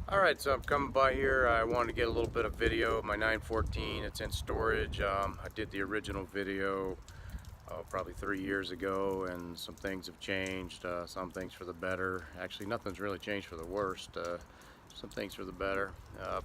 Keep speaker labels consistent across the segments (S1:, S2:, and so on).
S1: Alright, so I'm coming by here. I wanted to get a little bit of video of my 914. It's in storage. I did the original video probably 3 years ago, and some things have changed. Some things for the better. Actually, nothing's really changed for the worst. Some things for the better.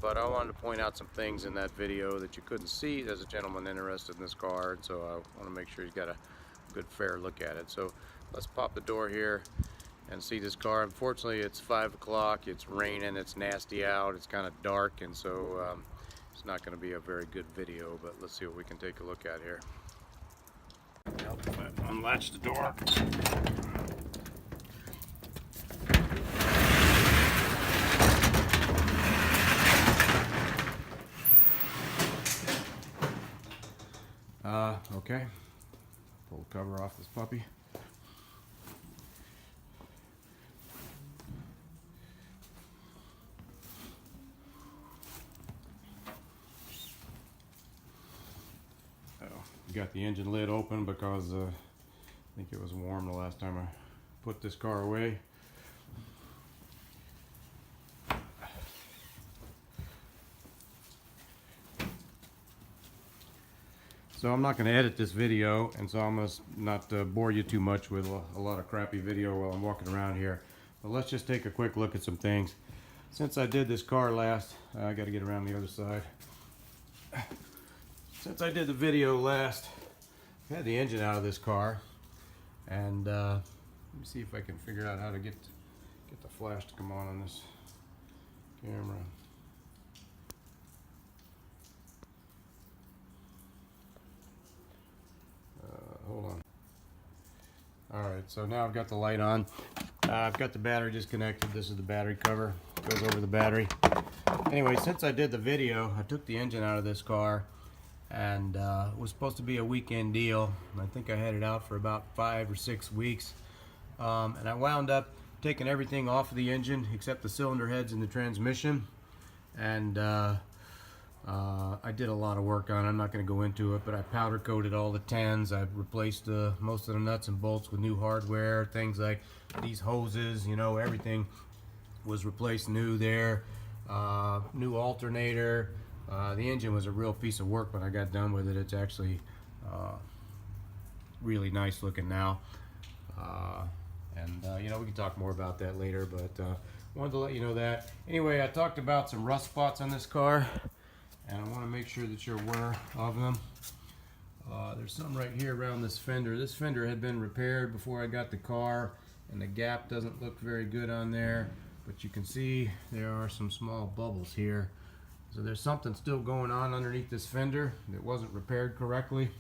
S1: But I wanted to point out some things in that video that you couldn't see. There's a gentleman interested in this car, and so I want to make sure he's got a good fair look at it. So let's pop the door here and see this car. Unfortunately, it's 5 o'clock, it's raining, it's nasty out, it's kind of dark, and so it's not going to be a very good video, but let's see what we can take a look at here. Unlatch the door. Okay, pull the cover off this puppy. Got the engine lid open because I think it was warm the last time I put this car away. So I'm not going to edit this video, and so I'm going to not bore you too much with a lot of crappy video while I'm walking around here. But let's just take a quick look at some things. Since I did this car last, I got to get around the other side. Since I did the video last, I had the engine out of this car, and let me see if I can figure out how to get the flash to come on this camera. Hold on. Alright, so now I've got the light on. I've got the battery disconnected. This is the battery cover. It goes over the battery. Anyway, since I did the video, I took the engine out of this car, and it was supposed to be a weekend deal. I think I had it out for about 5 or 6 weeks, and I wound up taking everything off of the engine except the cylinder heads and the transmission, and I did a lot of work on it. I'm not going to go into it, but I powder coated all the tens. I replaced most of the nuts and bolts with new hardware, things like these hoses, you know, everything was replaced new there. New alternator. The engine was a real piece of work when I got done with it. It's actually really nice looking now. You know, we can talk more about that later, but wanted to let you know that. Anyway, I talked about some rust spots on this car, and I want to make sure that you're aware of them. There's some right here around this fender. This fender had been repaired before I got the car, and the gap doesn't look very good on there, but you can see there are some small bubbles here. So there's something still going on underneath this fender that wasn't repaired correctly.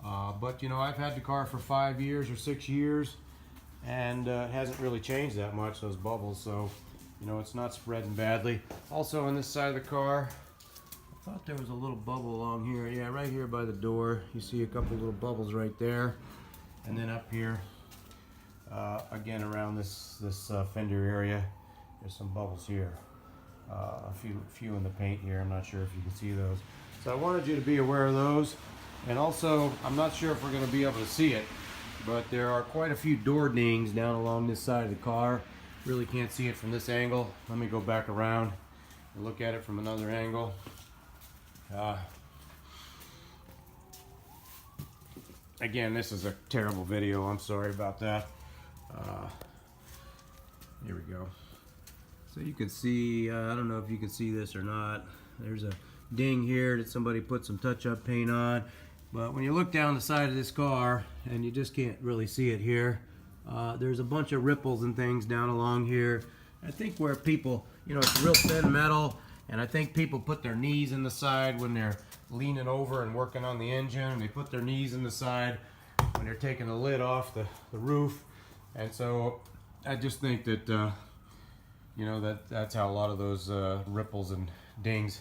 S1: But you know, I've had the car for 5 years or 6 years, and it hasn't really changed that much, those bubbles, so you know, it's not spreading badly. Also on this side of the car, I thought there was a little bubble along here. Yeah, right here by the door. You see a couple little bubbles right there. And then up here, again around this fender area, there's some bubbles here. A few in the paint here. I'm not sure if you can see those. So I wanted you to be aware of those. And also, I'm not sure if we're going to be able to see it, but there are quite a few door dings down along this side of the car. Really can't see it from this angle. Let me go back around and look at it from another angle. Again, this is a terrible video. I'm sorry about that. Here we go. So you can see, I don't know if you can see this or not. There's a ding here that somebody put some touch-up paint on. But when you look down the side of this car, and you just can't really see it here, there's a bunch of ripples and things down along here. I think where people, you know, it's real thin metal, and I think people put their knees in the side when they're leaning over and working on the engine. They put their knees in the side when they're taking the lid off the roof. And so I just think that, you know, that's how a lot of those ripples and dings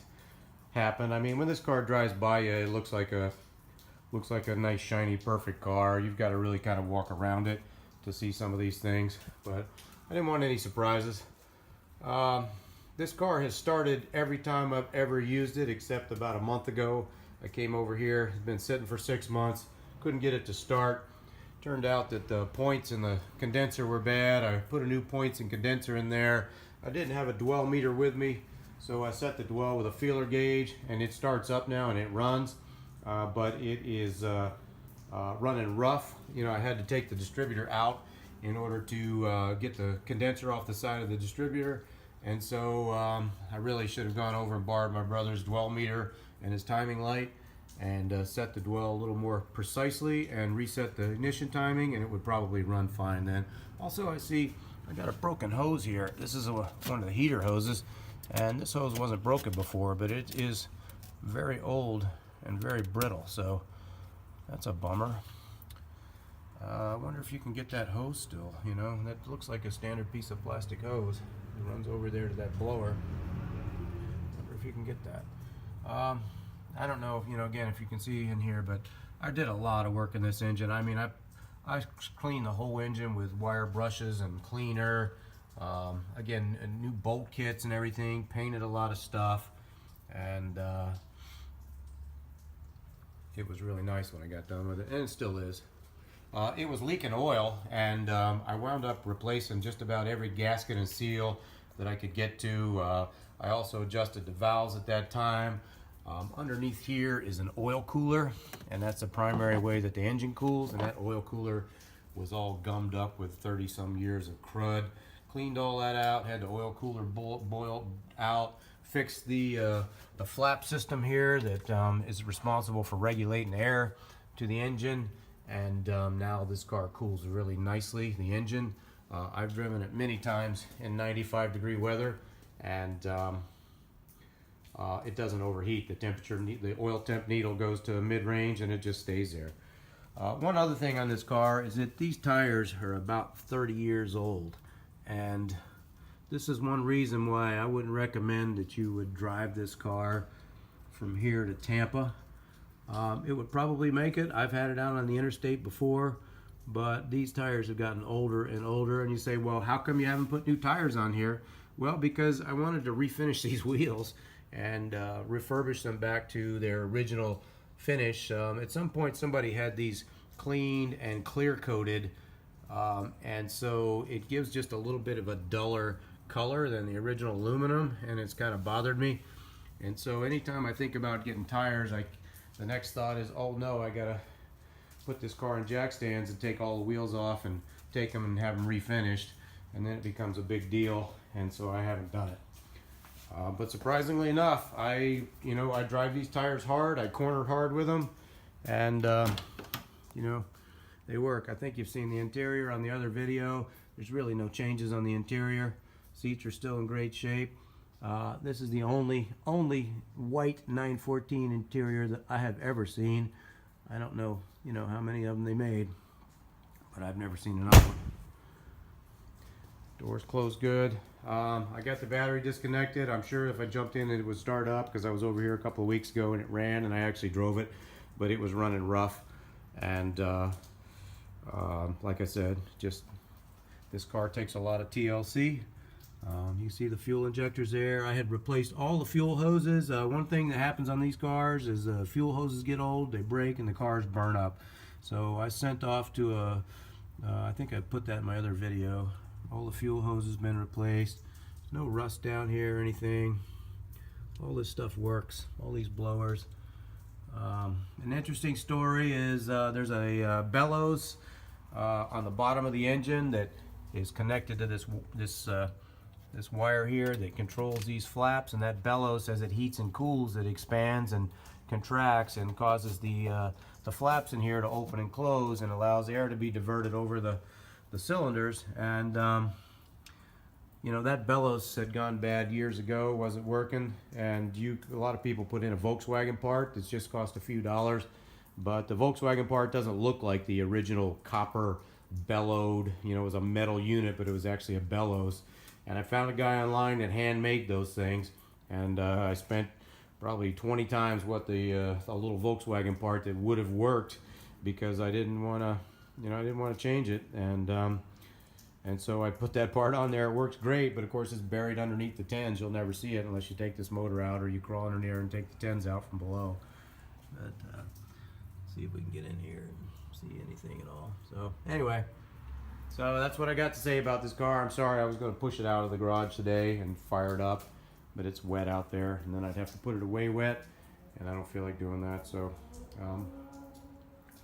S1: happen. I mean, when this car drives by you, it looks like a nice, shiny, perfect car. You've got to really kind of walk around it to see some of these things. But I didn't want any surprises. This car has started every time I've ever used it, except about a month ago. I came over here. It's been sitting for 6 months. Couldn't get it to start. Turned out that the points in the condenser were bad. I put a new points and condenser in there, I didn't have a dwell meter with me, so I set the dwell with a feeler gauge, and it starts up now and it runs, but it is running rough. You know, I had to take the distributor out in order to get the condenser off the side of the distributor, and so I really should have gone over and borrowed my brother's dwell meter and his timing light and set the dwell a little more precisely and reset the ignition timing, and it would probably run fine then. Also, I see I got a broken hose here. This is one of the heater hoses, and this hose wasn't broken before, but it is very old and very brittle, so that's a bummer. I wonder if you can get that hose still. You know, that looks like a standard piece of plastic hose. It runs over there to that blower. Wonder if you can get that. I don't know if, you know, again, if you can see in here, but I did a lot of work in this engine. I mean, I cleaned the whole engine with wire brushes and cleaner. Again, new bolt kits and everything, painted a lot of stuff, and it was really nice when I got done with it, and it still is. It was leaking oil, and I wound up replacing just about every gasket and seal that I could get to. I also adjusted the valves at that time. Underneath here is an oil cooler, and that's the primary way that the engine cools, and that oil cooler was all gummed up with 30 some years of crud. Cleaned all that out, had the oil cooler boiled out, fixed the flap system here that is responsible for regulating air to the engine, and now this car cools really nicely, the engine. I've driven it many times in 95-degree weather, and it doesn't overheat. The temperature, the oil temp needle goes to mid-range, and it just stays there. One other thing on this car is that these tires are about 30 years old, and this is one reason why I wouldn't recommend that you would drive this car from here to Tampa. It would probably make it. I've had it out on the interstate before, but these tires have gotten older and older, and you say, well, how come you haven't put new tires on here? Well, because I wanted to refinish these wheels and refurbish them back to their original finish. At some point somebody had these cleaned and clear coated, and so it gives just a little bit of a duller color than the original aluminum, and it's kind of bothered me. And so anytime I think about getting tires, the next thought is, oh no, I gotta put this car in jack stands and take all the wheels off and take them and have them refinished, and then it becomes a big deal, and so I haven't done it. But surprisingly enough, I drive these tires hard, I corner hard with them, and you know, they work. I think you've seen the interior on the other video. There's really no changes on the interior. Seats are still in great shape. This is the only white 914 interior that I have ever seen. I don't know, how many of them they made, but I've never seen another one. Doors closed good. I got the battery disconnected. I'm sure if I jumped in it would start up, because I was over here a couple of weeks ago and it ran, and I actually drove it, but it was running rough. And like I said, just this car takes a lot of TLC. You see the fuel injectors there. I had replaced all the fuel hoses. One thing that happens on these cars is fuel hoses get old, they break, and the cars burn up. So I sent off to I think I put that in my other video. All the fuel hoses been replaced. There's no rust down here or anything. All this stuff works. All these blowers. An interesting story is there's a bellows on the bottom of the engine that is connected to this wire here that controls these flaps, and that bellows, as it heats and cools, it expands and contracts and causes the flaps in here to open and close, and allows air to be diverted over the cylinders. And that bellows had gone bad years ago, wasn't working, and a lot of people put in a Volkswagen part that's just cost a few dollars, but the Volkswagen part doesn't look like the original copper bellowed, it was a metal unit, but it was actually a bellows. And I found a guy online that handmade those things, and I spent probably 20 times what the little Volkswagen part that would have worked, because I didn't want to change it. And so I put that part on there. It works great, but of course it's buried underneath the tens. You'll never see it unless you take this motor out, or you crawl under there and take the tens out from below. But see if we can get in here and see anything at all. So anyway, So that's what I got to say about this car. I'm sorry, I was going to push it out of the garage today and fire it up, but it's wet out there, and then I'd have to put it away wet, and I don't feel like doing that. So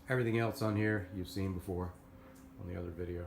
S1: everything else on here you've seen before on the other video.